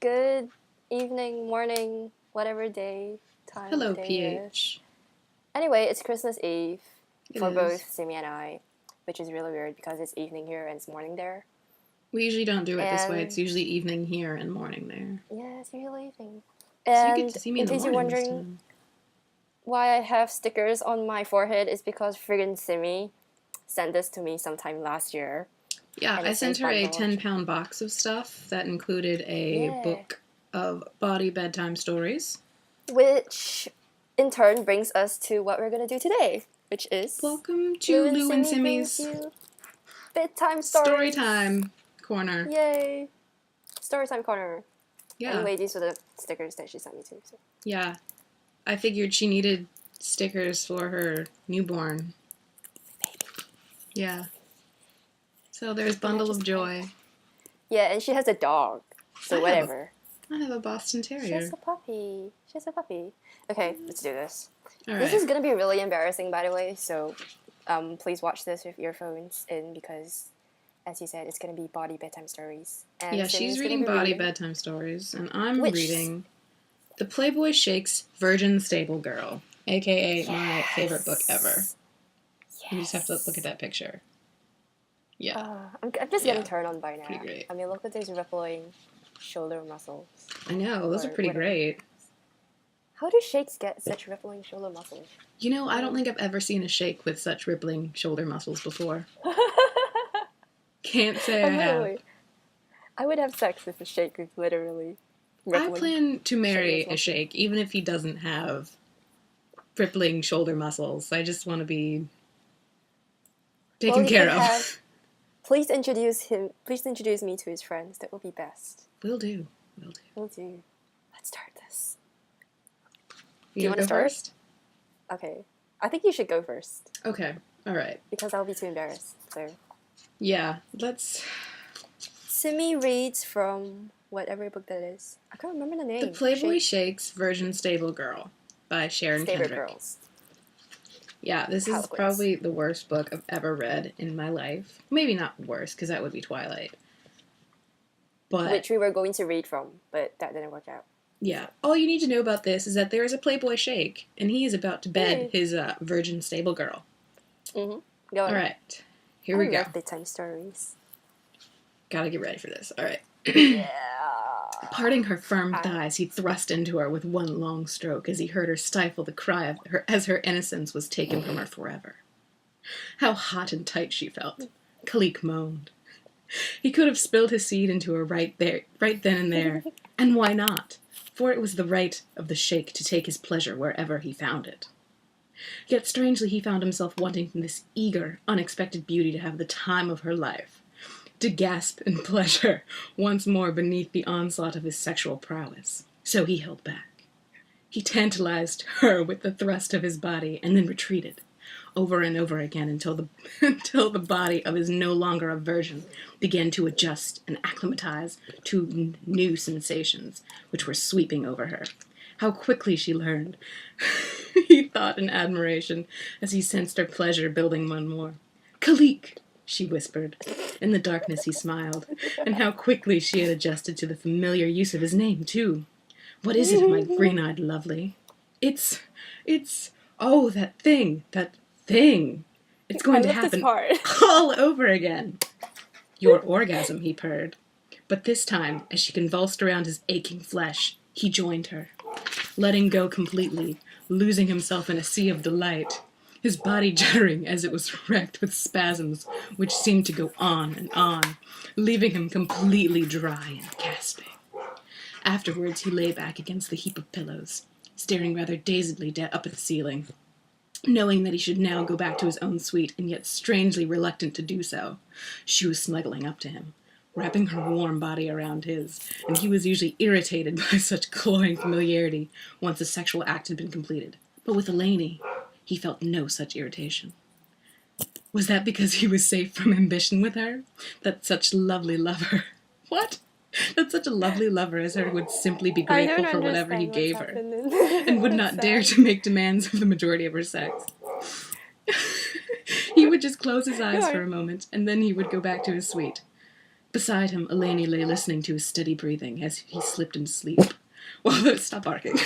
good evening, morning, whatever day, time of Hello, the day it is. PH. Anyway, it's Christmas Eve It for is. both Simmy and I, which is really weird because it's evening here and it's morning there. We usually don't do it this way. It's And usually evening here and morning there. yeah, it's usually evening. So you get And to see me in in the case you're morning this wondering time. why I have stickers on my forehead, is because friggin' Simmy sent this to me sometime last year. Yeah, And I it's in sent her a bundle. 10-pound box of stuff that included a Yeah. book of body bedtime stories. Which in turn brings us to what we're gonna do today, which is Welcome to Lou and Simmy brings Simmy's you bedtime stories. Storytime corner. Yay! Storytime corner. Yeah. Anyway, these were the stickers that she sent me too. So. Yeah. I figured she needed stickers for her newborn. Yeah. So there's Bundle of Joy. Yeah, and she has a dog. So whatever. I have a Boston Terrier. She has a puppy. Okay, let's do this. All right. This is gonna be really embarrassing, by the way. So, please watch this with earphones in because, as you said, it's gonna be body bedtime stories. And Yeah, Simmy's she's gonna reading be body bedtime stories, and I'm reading The Playboy Shakes Virgin Stable Girl, aka my favorite book ever. Yes. You just have to look at that picture. Yeah. I'm just getting turned on by now. Pretty great. I mean, look at those rippling shoulder muscles. I know, those are pretty great. How do shakes get such rippling shoulder muscles? You know, I don't think I've ever seen a shake with such rippling shoulder muscles before. Can't say I have. I would have sex with a shake with literally I plan to marry a shake, even if he doesn't have rippling shoulder muscles. I just want to be taken care of. Please introduce me to his friends. That will be best. Will do. Let's start this. Do you want to start first? Okay. I think you should go first. Okay. All right. Because I'll be too embarrassed. So. Yeah. Let's. Simmy reads from whatever book that is. I can't remember the name. The Playboy Shakes Virgin Stable Girl by Sharon Kendrick. Girls. Yeah, this is probably the worst book I've ever read in my life. Maybe not worst, because that would be Twilight. But which we were going to read from, but that didn't work out. Yeah. All you need to know about this is that there is a Playboy Shake, and he is about to bed his virgin stable girl. Mm-hmm. Go on. All right. Here we go. I love bedtime stories. Gotta get ready for this. All right. Yeah. Parting her firm thighs, he thrust into her with one long stroke as he heard her stifle the cry of her as her innocence was taken from her forever. How hot and tight she felt. Kalik moaned. He could have spilled his seed into her right then and there. And why not? For it was the right of the Sheik to take his pleasure wherever he found it. Yet strangely he found himself wanting this eager, unexpected beauty to have the time of her life, to gasp in pleasure once more beneath the onslaught of his sexual prowess. So he held back. He tantalized her with the thrust of his body and then retreated, over and over again until the body of his no longer a virgin began to adjust and acclimatize to new sensations which were sweeping over her. How quickly she learned, he thought in admiration as he sensed her pleasure building one more. Kalik, she whispered. In the darkness he smiled, and how quickly she had adjusted to the familiar use of his name, too. What is it, my green-eyed lovely? It's, oh, that thing. It's going to happen all over again. Your orgasm, he purred. But this time, as she convulsed around his aching flesh, he joined her, letting go completely, losing himself in a sea of delight, his body juddering as it was wrecked with spasms which seemed to go on, leaving him completely dry and gasping. Afterwards, he lay back against the heap of pillows, staring rather dazedly up at the ceiling, knowing that he should now go back to his own suite, and yet strangely reluctant to do so. She was snuggling up to him, wrapping her warm body around his, and he was usually irritated by such cloying familiarity once the sexual act had been completed. But with Eleni, he felt no such irritation. Was that because he was safe from ambition with her? That such lovely lover... What? That such a lovely lover as her would simply be grateful for whatever he gave her, and would not dare to make demands of the majority of her sex. He would just close his eyes for a moment, and then he would go back to his suite. Beside him, Eleni lay listening to his steady breathing as he slipped into sleep. Stop barking.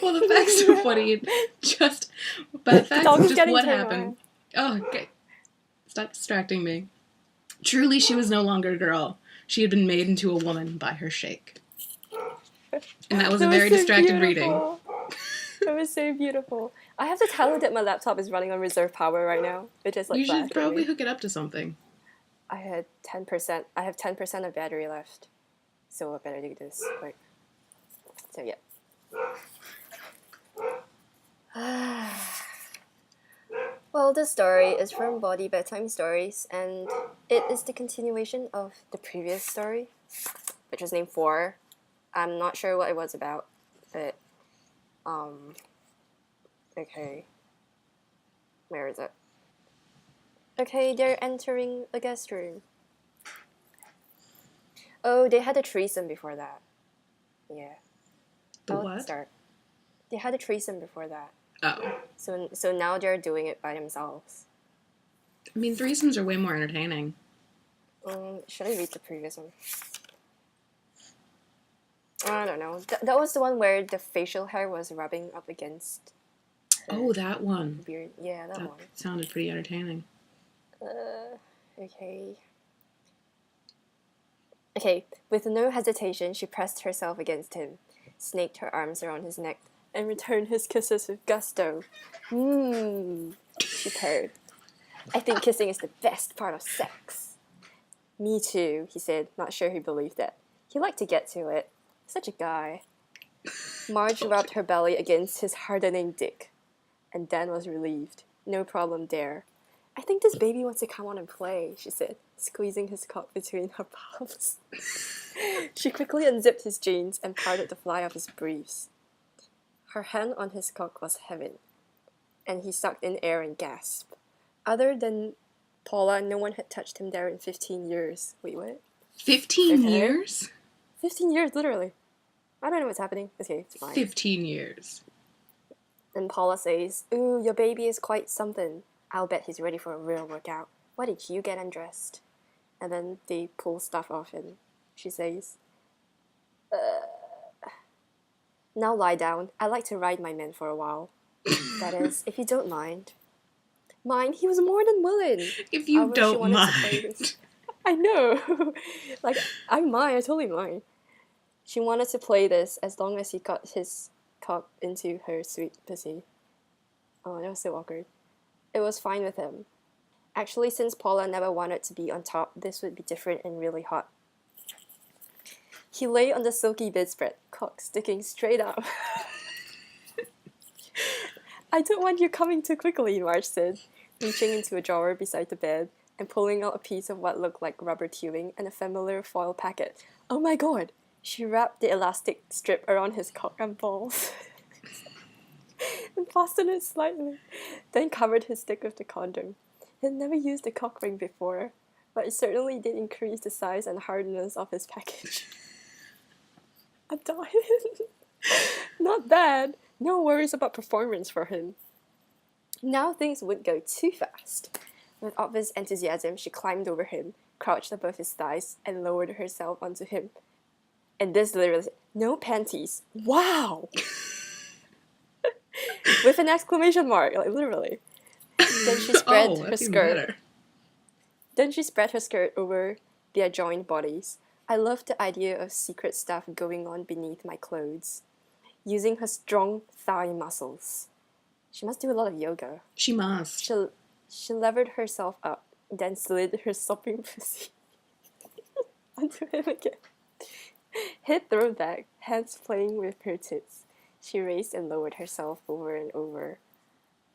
Well, the facts of what he had just... But the facts of just what happened... Oh, okay. Stop distracting me. Truly, she was no longer a girl. She had been made into a woman by her shake. And that was a very distracted reading. It was so beautiful. I have to tell you that my laptop is running on reserve power right now. It just You should probably hook it up to something. I had 10%. I have 10% of battery left. So I better do this quick. So yeah. Well, this story is from Body Bedtime Stories, and it is the continuation of the previous story, which was named 4. I'm not sure what it was about, but, okay. Where is it? Okay, they're entering a guest room. Oh, they had a threesome before that. Yeah. What? Start. They had a threesome before that. Oh. So now they're doing it by themselves. I mean, threesomes are way more entertaining. Should I read the previous one? I don't know. That was the one where the facial hair was rubbing up against. Oh, that one. Beard. Yeah, that one. Sounded pretty entertaining. Okay. Okay, with no hesitation, she pressed herself against him, snaked her arms around his neck, and returned his kisses with gusto. She purred. I think kissing is the best part of sex. Me too, he said, not sure he believed it. He liked to get to it. Such a guy. Marge rubbed her belly against his hardening dick, and Dan was relieved. No problem there. I think this baby wants to come on and play, she said, squeezing his cock between her palms. She quickly unzipped his jeans and parted the fly of his briefs. Her hand on his cock was heaven, and he sucked in air and gasped. Other than Paula, no one had touched him there in 15 years. Wait, what? 15 years? 15 years, literally. I don't know what's happening. Okay, it's fine. 15 years. And Paula says, ooh, your baby is quite something. I'll bet he's ready for a real workout. Why did you get undressed? And then they pull stuff off and she says, now lie down. I like to ride my men for a while. That is, if you don't mind. Mind? He was more than willing. If you don't mind. I know. Like, I mind. I totally mind. She wanted to play this as long as he got his cock into her sweet pussy. Oh, that was so awkward. It was fine with him. Actually, since Paula never wanted to be on top, this would be different and really hot. He lay on the silky bedspread, cock sticking straight up. I don't want you coming too quickly, Marge said, reaching into a drawer beside the bed and pulling out a piece of what looked like rubber tubing and a familiar foil packet. Oh my god! She wrapped the elastic strip around his cock and balls and fastened it slightly, then covered his dick with the condom. He had never used a cock ring before, but it certainly did increase the size and hardness of his package. I'm dying. Not bad. No worries about performance for him. Now things wouldn't go too fast. With obvious enthusiasm, she climbed over him, crouched above his thighs, and lowered herself onto him. And this literally, no panties. Wow! With an exclamation mark, like literally. Then she spread her skirt. Then she spread her skirt over their joined bodies. I loved the idea of secret stuff going on beneath my clothes. Using her strong thigh muscles. She must do a lot of yoga. She must. She levered herself up, then slid her sopping pussy onto him again. Head thrown back, hands playing with her tits. She raised and lowered herself over and over.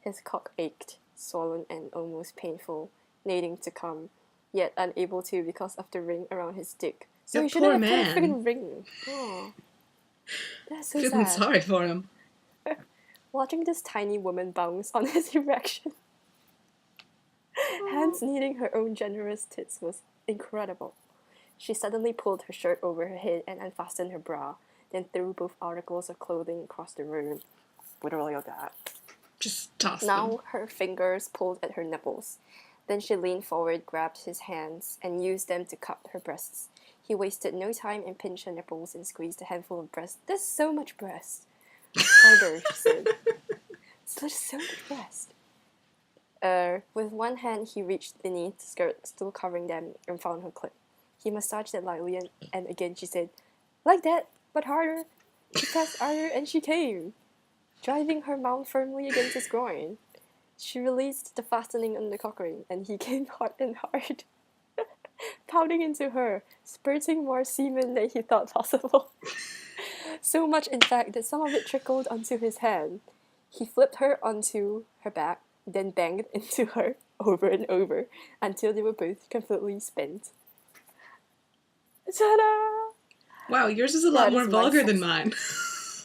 His cock ached, swollen and almost painful, needing to come, yet unable to because of the ring around his dick. So he shouldn't have put a freaking ring. Oh, that's so sad. Feeling sorry for him. Watching this tiny woman bounce on his erection, hands kneading her own generous tits was incredible. She suddenly pulled her shirt over her head and unfastened her bra, then threw both articles of clothing across the room. Literally like that. Just toss Now them. her fingers pulled at her nipples. Then she leaned forward, grabbed his hands, and used them to cup her breasts. He wasted no time and pinched her nipples and squeezed a handful of breast. There's so much breast. Harder, she said. There's so much breast. With one hand, he reached beneath the skirt, still covering them, and found her clit. He massaged it lightly, and again she said, "Like that, but harder." He pressed harder, and she came, driving her mouth firmly against his groin. She released the fastening on the cock ring, and he came hard and hard, pounding into her, spurting more semen than he thought possible. So much, in fact, that some of it trickled onto his hand. He flipped her onto her back, then banged into her over and over until they were both completely spent. Ta-da! Wow, yours is a lot more vulgar than mine.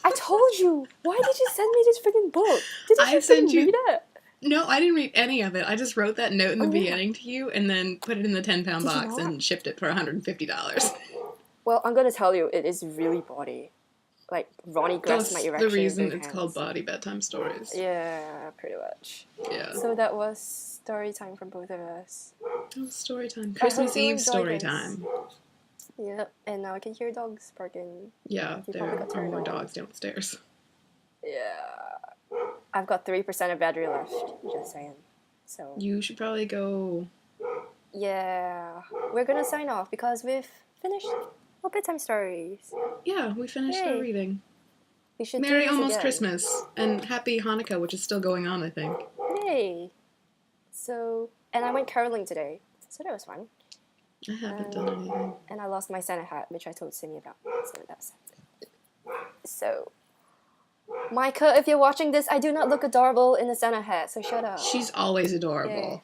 I told you! Why did you send me this freaking book? Did you sent you... read it? No, I didn't read any of it. I just wrote that note in the beginning to you and then put it in the 10-pound box and shipped it for $150. Well, I'm gonna tell you, it is really bawdy. Like, Ronnie grasped my erection. That's the reason it's called Bawdy Bedtime Stories. Yeah, pretty much. Yeah. So that was story time from both of us. It was story time. Christmas Eve story time. Yep, and now I can hear dogs barking. Yeah, there are more dogs downstairs. Yeah. I've got 3% of battery left, just saying. So you should probably go. Yeah. We're gonna sign off because we've finished our bedtime stories. Yeah, we finished our reading. We should Merry almost Christmas and Happy Hanukkah, which is still going on, I think. Yay! So, and I went caroling today, so that was fun. I haven't done anything. And I lost my Santa hat, which I told Simmy about. So that's it. So, Micah, if you're watching this, I do not look adorable in a Santa hat, so shut up. She's always adorable. Yeah.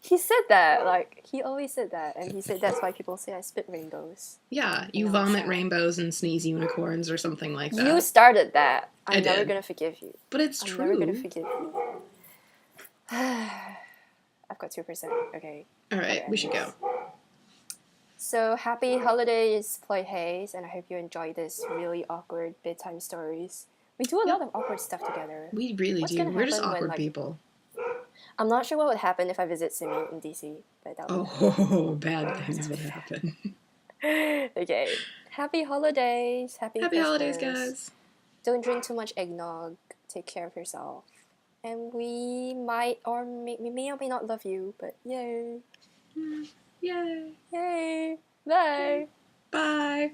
He said that, like, he always said that, and he said that's why people say I spit rainbows. Yeah, you vomit rainbows and sneeze unicorns or something like that. You started that. I I'm did. never gonna forgive you. But it's true. I'm never gonna forgive you. I've got 2%, okay. Alright, we should go. So, happy holidays, Play Haze, and I hope you enjoyed this really awkward bedtime stories. We do a lot of awkward stuff together. We really do. We're just awkward people. I'm not sure what would happen if I visit Simmy in DC, but that would bad things would happen. Okay. Happy holidays. Happy holidays, guys. Don't drink too much eggnog. Take care of yourself. And we may or may not love you, but yay. Yay. Yay. Bye. Bye.